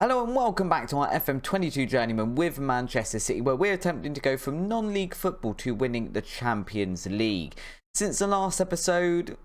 Hello and welcome back to our Fm22 Journeyman with Manchester City, where we're attempting to go from non-league football to winning the Champions League. Since the last episode,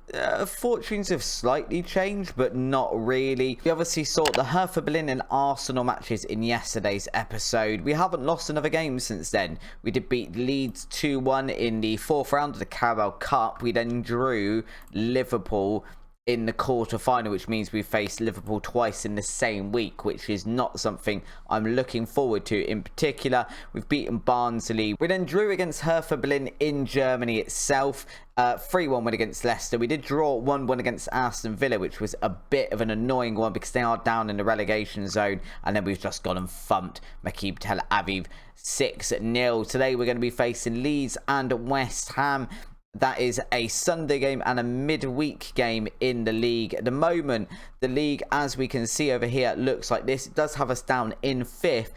fortunes have slightly changed, but not really. We obviously saw the Hertha Berlin and Arsenal matches in yesterday's episode. We haven't lost another game since then. We did beat Leeds 2-1 in the fourth round of the Carabao Cup. We then drew Liverpool in the quarter-final, which means we faced Liverpool twice in the same week, which is not something I'm looking forward to. In particular, we've beaten Barnsley. We then drew against Hertha Berlin in Germany itself. 3-1 win against Leicester. We did draw 1-1 against Aston Villa, which was a bit of an annoying one because they are down in the relegation zone. And then we've just gone and thumped Maccabi Tel Aviv 6-0. Today we're going to be facing Leeds and West Ham. That is a Sunday game and a midweek game in the league. At the moment, the league, as we can see over here, looks like this. It does have us down in 5th.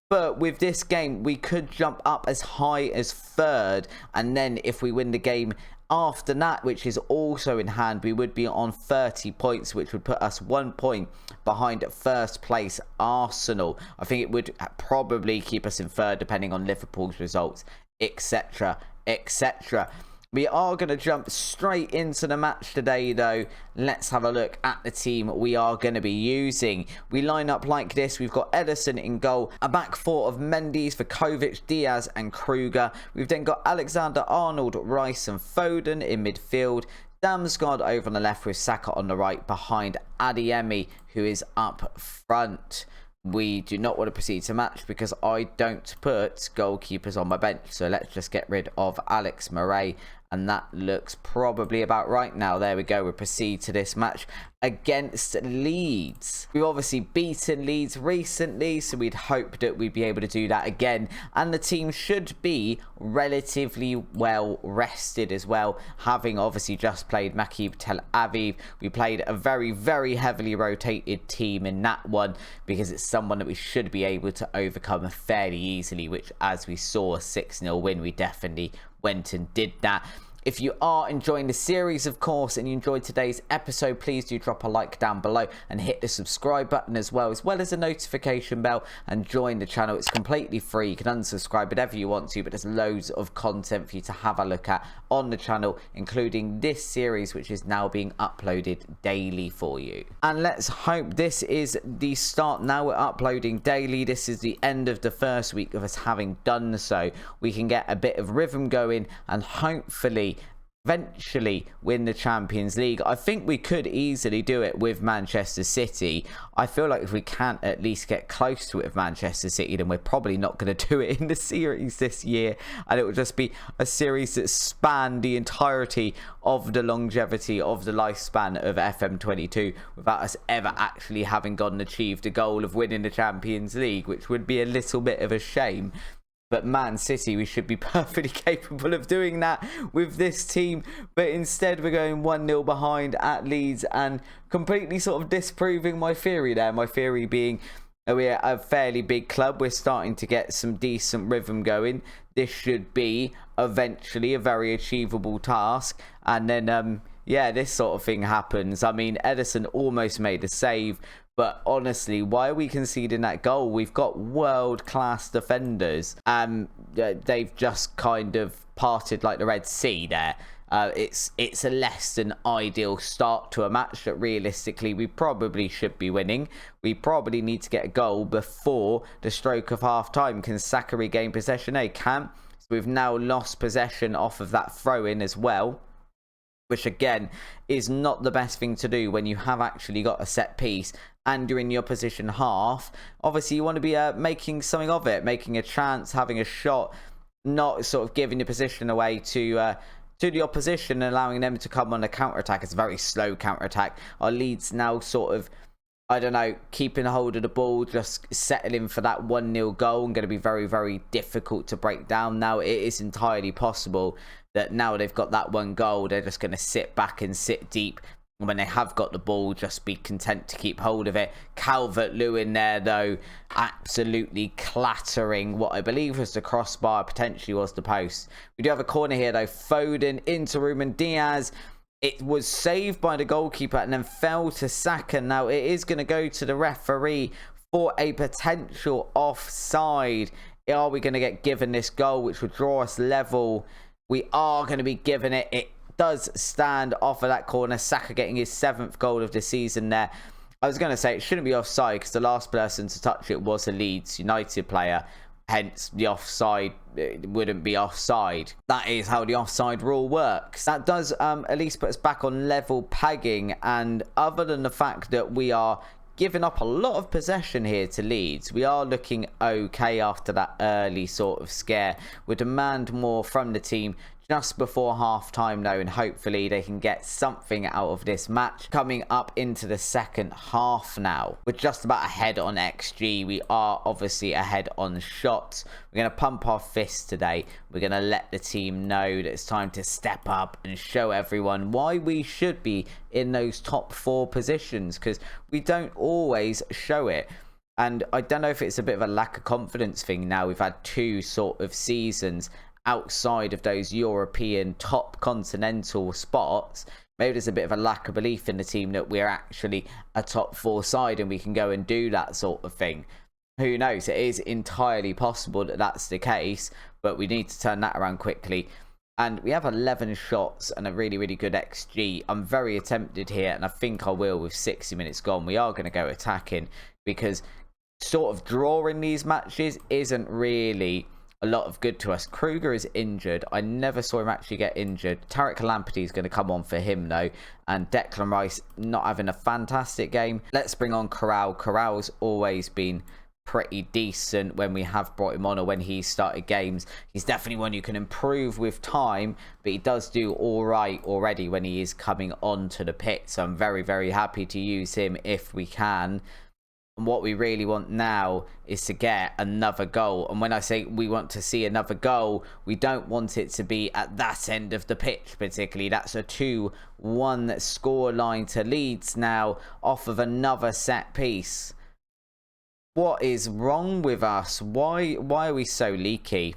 But with this game, we could jump up as high as 3rd. And then if we win the game after that, which is also in hand, we would be on 30 points, which would put us 1 point behind first place Arsenal. I think it would probably keep us in 3rd, depending on Liverpool's results, etc., etc. We are going to jump straight into the match today, though. Let's have a look at the team we are going to be using. We line up like this. We've got Ederson in goal, a back four of Mendes, Vukovic, Diaz and Kruger. We've then got Alexander-Arnold, Rice and Foden in midfield. Damsgaard over on the left with Saka on the right behind Adeyemi, who is up front. We do not want to proceed to match because I don't put goalkeepers on my bench. So let's just get rid of Alex Murray. And that looks probably about right now. There we go. We proceed to this match against Leeds. We've obviously beaten Leeds recently, so we'd hope that we'd be able to do that again. And the team should be relatively well rested as well, having obviously just played Maccabi Tel Aviv. We played a very, very heavily rotated team in that one because it's someone that we should be able to overcome fairly easily, which, as we saw, a 6-0 win, we definitely went and did that. If you are enjoying the series, of course, and you enjoyed today's episode, please do drop a like down below and hit the subscribe button as well as the notification bell, and join the channel. It's completely free. You can unsubscribe whenever you want to, but there's loads of content for you to have a look at on the channel, including this series, which is now being uploaded daily for you. And let's hope this is the start. Now we're uploading daily. This is the end of the first week of us having done so. We can get a bit of rhythm going and hopefully eventually win the Champions League. I think we could easily do it with Manchester City. I feel like if we can't at least get close to it with Manchester City, then we're probably not going to do it in the series this year, and it will just be a series that span the entirety of the longevity of the lifespan of FM22 without us ever actually having gone and achieved the goal of winning the Champions League, which would be a little bit of a shame. But Man City, we should be perfectly capable of doing that with this team. But instead, we're going 1-0 behind at Leeds and completely sort of disproving my theory there. My theory being we're a fairly big club. We're starting to get some decent rhythm going. This should be eventually a very achievable task. And then, yeah, this sort of thing happens. I mean, Ederson almost made a save. But honestly, why are we conceding that goal? We've got world-class defenders. They've just kind of parted like the Red Sea there. It's a less than ideal start to a match that realistically we probably should be winning. We probably need to get a goal before the stroke of half-time. Can Saka regain possession? They can. So we've now lost possession off of that throw-in as well, which again is not the best thing to do when you have actually got a set piece and you're in the opposition half. Obviously, you want to be making something of it, making a chance, having a shot, not sort of giving the position away to the opposition and allowing them to come on a counter-attack. It's a very slow counter-attack. Our Leeds now sort of, I don't know, keeping hold of the ball, just settling for that 1-0 goal, and going to be very, very difficult to break down. Now, it is entirely possible that now they've got that one goal, they're just going to sit back and sit deep. And when they have got the ball, just be content to keep hold of it. Calvert-Lewin there, though, absolutely clattering what I believe was the crossbar, potentially was the post. We do have a corner here, though. Foden into Ruben Diaz. It was saved by the goalkeeper and then fell to Saka. Now, it is going to go to the referee for a potential offside. Are we going to get given this goal, which would draw us level? We are going to be given it. It does stand off of that corner. Saka getting his 7th goal of the season there. I was going to say it shouldn't be offside because the last person to touch it was a Leeds United player. Hence, the offside wouldn't be offside. That is how the offside rule works. That does at least put us back on level pegging. And other than the fact that we are giving up a lot of possession here to Leeds, we are looking okay after that early sort of scare. We demand more from the team just before half time now, and hopefully they can get something out of this match. Coming up into the second half now, we're just about ahead on XG. We are obviously ahead on shots. We're going to pump our fists today. We're going to let the team know that it's time to step up and show everyone why we should be in those top 4 positions, because we don't always show it. And I don't know if it's a bit of a lack of confidence thing now. We've had 2 sort of seasons outside of those European top continental spots. Maybe there's a bit of a lack of belief in the team that we're actually a top 4 side and we can go and do that sort of thing. Who knows? It is entirely possible that that's the case, but we need to turn that around quickly. And we have 11 shots and a really, really good XG. I'm very tempted here, and I think I will with 60 minutes gone. We are going to go attacking, because sort of drawing these matches isn't really a lot of good to us. Kruger is injured. I never saw him actually get injured. Tarek Lamptey is going to come on for him though, and Declan Rice not having a fantastic game. Let's bring on Corral. Corral's always been pretty decent when we have brought him on or when he started games. He's definitely one you can improve with time, but he does do all right already when he is coming onto the pitch. So I'm very, very happy to use him if we can. And what we really want now is to get another goal. And when I say we want to see another goal, we don't want it to be at that end of the pitch particularly. That's a 2-1 score line to Leeds now off of another set piece. What is wrong with us? Why are we so leaky?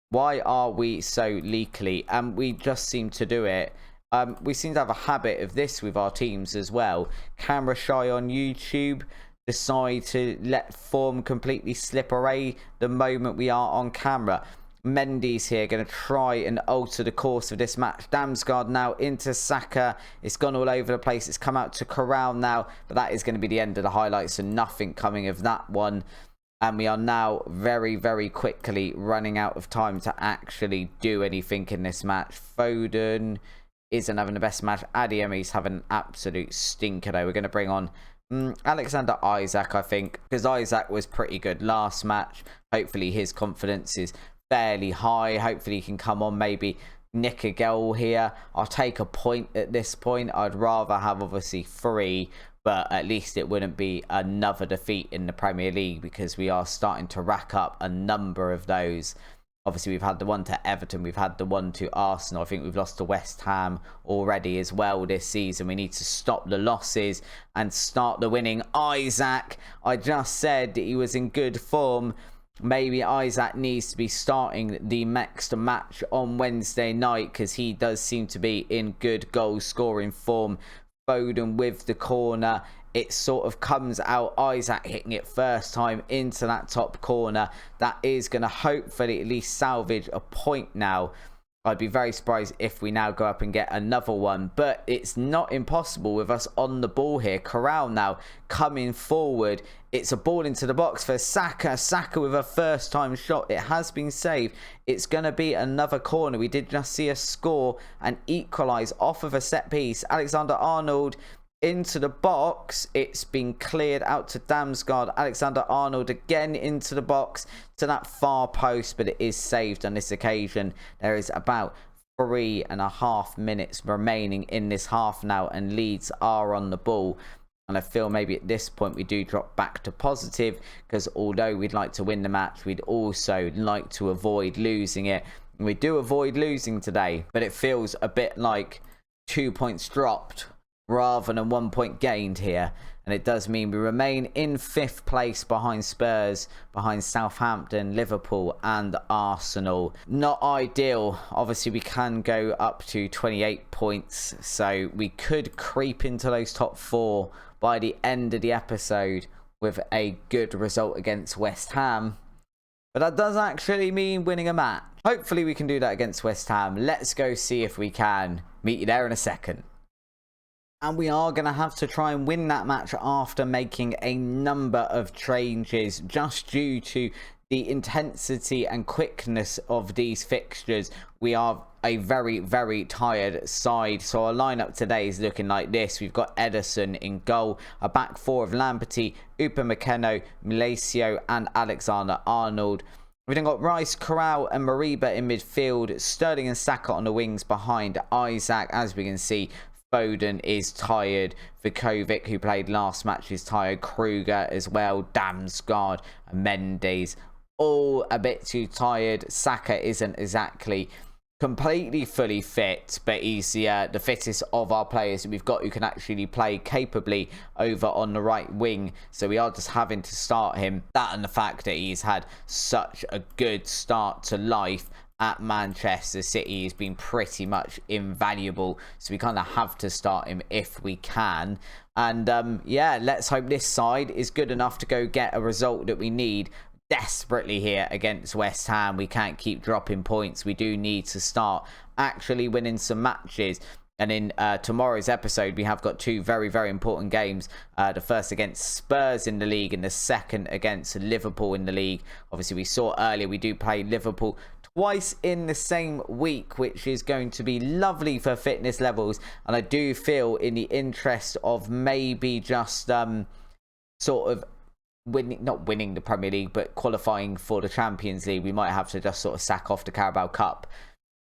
Why are we so leaky? And we just seem to do it. We seem to have a habit of this with our teams as well. Camera shy on YouTube. Decide to let form completely slip away the moment we are on camera. Mendy's here going to try and alter the course of this match. Damsgaard now into Saka. It's gone all over the place. It's come out to Corral now, but that is going to be the end of the highlights, so nothing coming of that one. And we are now very, very quickly running out of time to actually do anything in this match. Foden isn't having the best match. Adeyemi's having an absolute stinker though. We're going to bring on Alexander Isak, I think, because Isak was pretty good last match. Hopefully his confidence is fairly high. Hopefully he can come on, maybe nick a goal here. I'll take a point at this point. I'd rather have obviously 3, but at least it wouldn't be another defeat in the Premier League, because we are starting to rack up a number of those. Obviously, we've had the one to Everton. We've had the one to Arsenal. I think we've lost to West Ham already as well this season. We need to stop the losses and start the winning. Isak, I just said he was in good form. Maybe Isak needs to be starting the next match on Wednesday night, because he does seem to be in good goal scoring form. Foden with the corner. It sort of comes out, Isak hitting it first time into that top corner. That is going to hopefully at least salvage a point now. I'd be very surprised if we now go up and get another one. But it's not impossible with us on the ball here. Corral now coming forward. It's a ball into the box for Saka. Saka with a first time shot. It has been saved. It's going to be another corner. We did just see a score and equalise off of a set piece. Alexander-Arnold into the box. It's been cleared out to Damsgaard. Alexander-Arnold again into the box to that far post, but it is saved on this occasion. There is about 3.5 minutes remaining in this half now, and Leeds are on the ball. And I feel maybe at this point we do drop back to positive, because although we'd like to win the match, we'd also like to avoid losing it. And we do avoid losing today, but it feels a bit like 2 points dropped rather than 1 point gained here. And it does mean we remain in 5th place behind Spurs, behind Southampton, Liverpool and Arsenal. Not ideal. Obviously we can go up to 28 points, so we could creep into those top 4 by the end of the episode with a good result against West Ham. But that does actually mean winning a match. Hopefully we can do that against West Ham. Let's go see if we can. Meet you there in a second. And we are going to have to try and win that match after making a number of changes just due to the intensity and quickness of these fixtures. We are a very, very tired side. So our lineup today is looking like this. We've got Ederson in goal, a back four of Lamberty, Upamecano, Malacio and Alexander-Arnold. We've then got Rice, Corral and Mariba in midfield, Sterling and Saka on the wings behind Isaac. As we can see, Foden is tired. Vukovic, who played last match, is tired. Kruger as well. Damsgaard and Mendes, all a bit too tired. Saka isn't exactly completely fully fit, but he's the fittest of our players that we've got who can actually play capably over on the right wing. So we are just having to start him. That and the fact that he's had such a good start to life at Manchester City has been pretty much invaluable. So we kind of have to start him if we can. And yeah, let's hope this side is good enough to go get a result that we need desperately here against West Ham. We can't keep dropping points. We do need to start actually winning some matches. And in tomorrow's episode, we have got two very, very important games. The first against Spurs in the league and the second against Liverpool in the league. Obviously, we saw earlier we do play Liverpool twice in the same week, which is going to be lovely for fitness levels. And I do feel in the interest of maybe just sort of not winning the Premier League, but qualifying for the Champions League, we might have to just sort of sack off the Carabao Cup.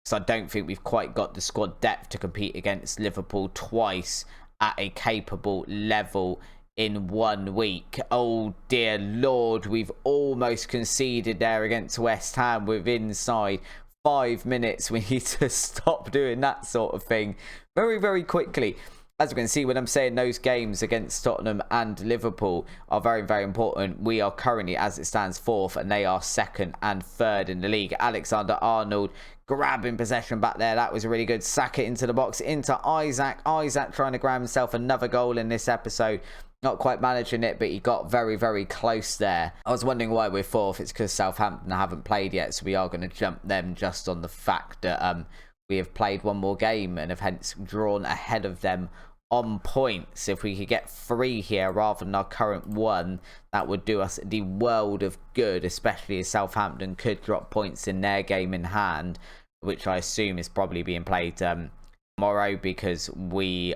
So I don't think we've quite got the squad depth to compete against Liverpool twice at a capable level in 1 week. Oh dear Lord, we've almost conceded there against West Ham with inside 5 minutes. We need to stop doing that sort of thing very, very quickly. As you can see, when I'm saying those games against Tottenham and Liverpool are very, very important, we are currently, as it stands, 4th, and they are 2nd and 3rd in the league. Alexander-Arnold grabbing possession back there. That was really good. Saka into the box, into Isaac. Isaac trying to grab himself another goal in this episode. Not quite managing it, but he got very, very close there. I was wondering why we're 4th. It's because Southampton haven't played yet, so we are going to jump them just on the fact that we have played one more game and have hence drawn ahead of them on points. If we could get 3 here rather than our current 1, that would do us the world of good, especially as Southampton could drop points in their game in hand, which I assume is probably being played tomorrow, because we're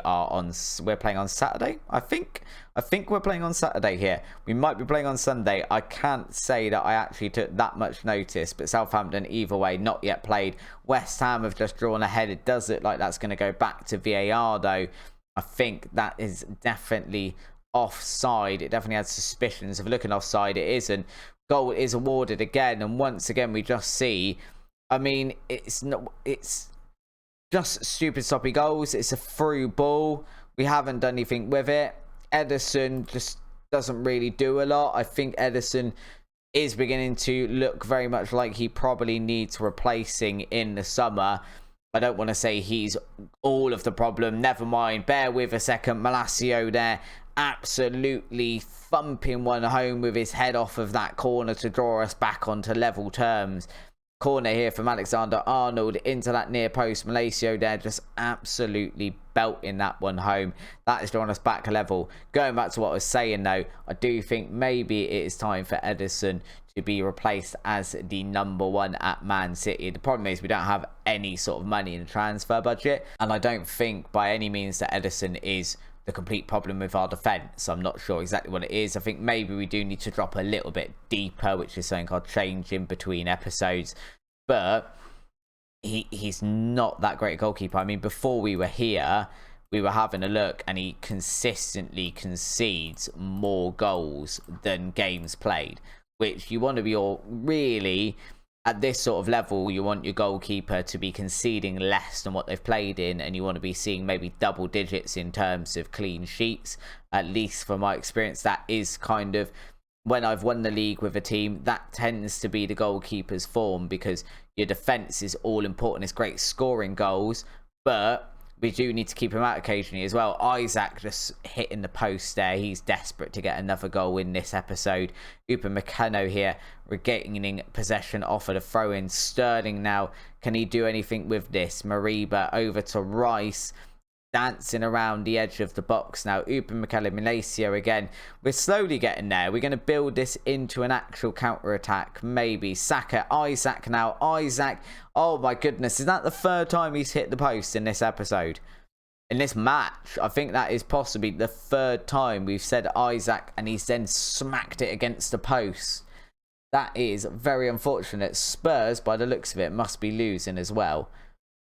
playing on Saturday. I think we're playing on Saturday here. We might be playing on Sunday. I can't say that I actually took that much notice, but Southampton either way not yet played. West Ham have just drawn ahead. It does look like that's going to go back to VAR though. I think that is definitely offside. It definitely had suspicions of looking offside. It isn't. Goal is awarded again, and once again we just see, I mean, it's just stupid sloppy goals. It's a through ball. We haven't done anything with it. Ederson just doesn't really do a lot. I think Ederson is beginning to look very much like he probably needs replacing in the summer. I don't want to say he's all of the problem. Never mind. Bear with a second. Malacio there, absolutely thumping one home with his head off of that corner to draw us back onto level terms. Corner here from Alexander-Arnold into that near post. Malacio there just absolutely belting that one home. That is drawing us back a level. Going back to what I was saying though, I do think maybe it is time for Ederson to be replaced as the number 1 at Man City. The problem is we don't have any sort of money in the transfer budget, and I don't think by any means that Ederson is the complete problem with our defence. I'm not sure exactly what it is. I think maybe we do need to drop a little bit deeper, which is something I'll change in between episodes. But he's not that great a goalkeeper. I mean, before we were here, we were having a look, and he consistently concedes more goals than games played, which you want to be all really at this sort of level. You want your goalkeeper to be conceding less than what they've played in, and you want to be seeing maybe double digits in terms of clean sheets. At least from my experience, that is kind of, when I've won the league with a team, that tends to be the goalkeeper's form, because your defence is all important. It's great scoring goals, but we do need to keep him out occasionally as well. Isaac just hitting the post there. He's desperate to get another goal in this episode. Upamecano here regaining possession off of the throw-in. Sterling now, can he do anything with this? Mariba over to Rice, dancing around the edge of the box now. Upamecano, Malaysia again. We're slowly getting there. We're going to build this into an actual counter-attack. Maybe. Saka, Isaac now. Isaac. Oh my goodness. Is that the third time he's hit the post in this episode? In this match, I think that is possibly the third time we've said Isaac and he's then smacked it against the post. That is very unfortunate. Spurs, by the looks of it, must be losing as well,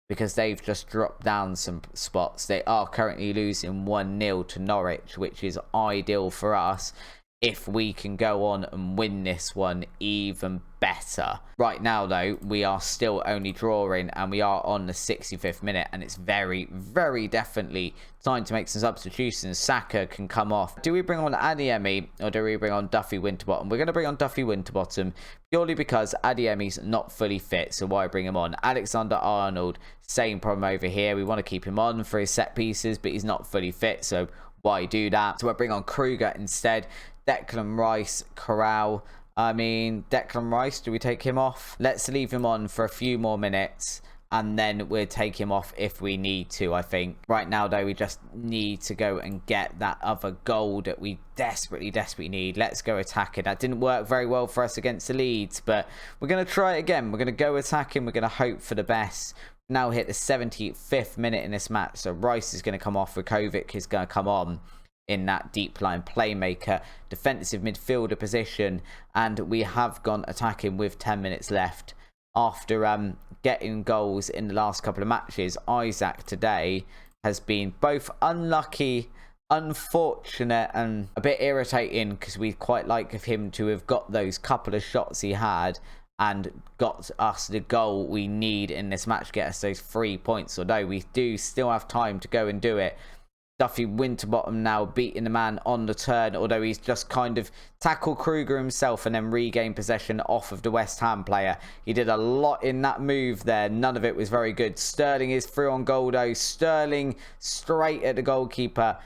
because they've just dropped down some spots. They are currently losing 1-0 to Norwich, which is ideal for us. If we can go on and win this one, even better. Right now, though, we are still only drawing, and we are on the 65th minute, and it's very, very definitely time to make some substitutions. Saka can come off. Do we bring on Adeyemi, or do we bring on Duffy Winterbottom? We're going to bring on Duffy Winterbottom purely because Adeyemi's not fully fit, so why bring him on? Alexander-Arnold, same problem over here. We want to keep him on for his set pieces, but he's not fully fit, so why do that? So we'll bring on Kruger instead. Declan Rice, Corral. I mean, Declan Rice, do we take him off? Let's leave him on for a few more minutes, and then we'll take him off if we need to, I think. Right now, though, we just need to go and get that other goal that we desperately need. Let's go attacking. That didn't work very well for us against the Leeds, but we're going to try it again. We're going to go attacking. We're going to hope for the best. Now hit the 75th minute in this match, so Rice is going to come off. Vukovic is going to come on in that deep line playmaker, defensive midfielder position, and we have gone attacking with 10 minutes left. After getting goals in the last couple of matches, Isaac today has been both unlucky, unfortunate, and a bit irritating, because we'd quite like him to have got those couple of shots he had and got us the goal we need in this match, get us those 3 points, although we do still have time to go and do it. Duffy Winterbottom now beating the man on the turn, although he's just kind of tackled Kruger himself and then regained possession off of the West Ham player. He did a lot in that move there. None of it was very good. Sterling is through on goal though. Sterling straight at the goalkeeper.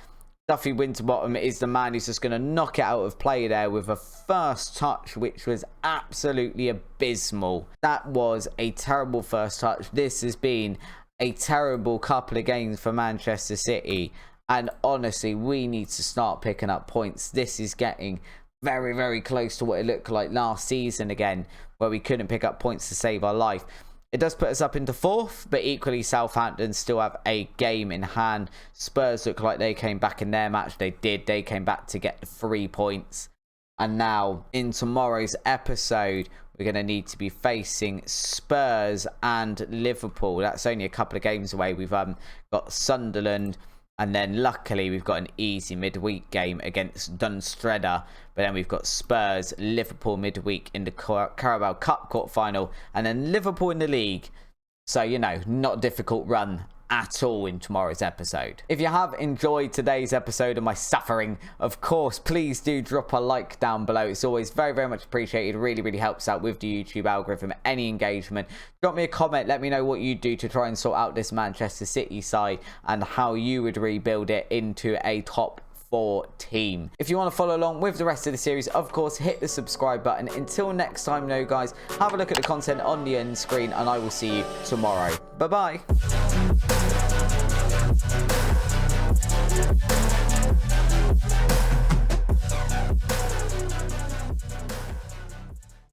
Duffy Winterbottom is the man who's just going to knock it out of play there with a first touch, which was absolutely abysmal. That was a terrible first touch. This has been a terrible couple of games for Manchester City. And honestly, we need to start picking up points. This is getting very, very close to what it looked like last season again, where we couldn't pick up points to save our life. It does put us up into 4th, but equally Southampton still have a game in hand. Spurs look like they came back in their match. They did. They came back to get the 3 points. And now, in tomorrow's episode, we're going to need to be facing Spurs and Liverpool. That's only a couple of games away. We've got Sunderland, and then luckily we've got an easy midweek game against Dunstredder. But then we've got Spurs, Liverpool midweek in the Carabao Cup quarterfinal, and then Liverpool in the league. So, you know, not a difficult run at all in tomorrow's episode. If you have enjoyed today's episode of my suffering, of course, please do drop a like down below. It's always very, very much appreciated. It really, really helps out with the YouTube algorithm. Any engagement, drop me a comment. Let me know what you do to try and sort out this Manchester City side and how you would rebuild it into a top 4 team. If you want to follow along with the rest of the series, of course, hit the subscribe button. Until next time, though, guys, have a look at the content on the end screen, and I will see you tomorrow. Bye bye.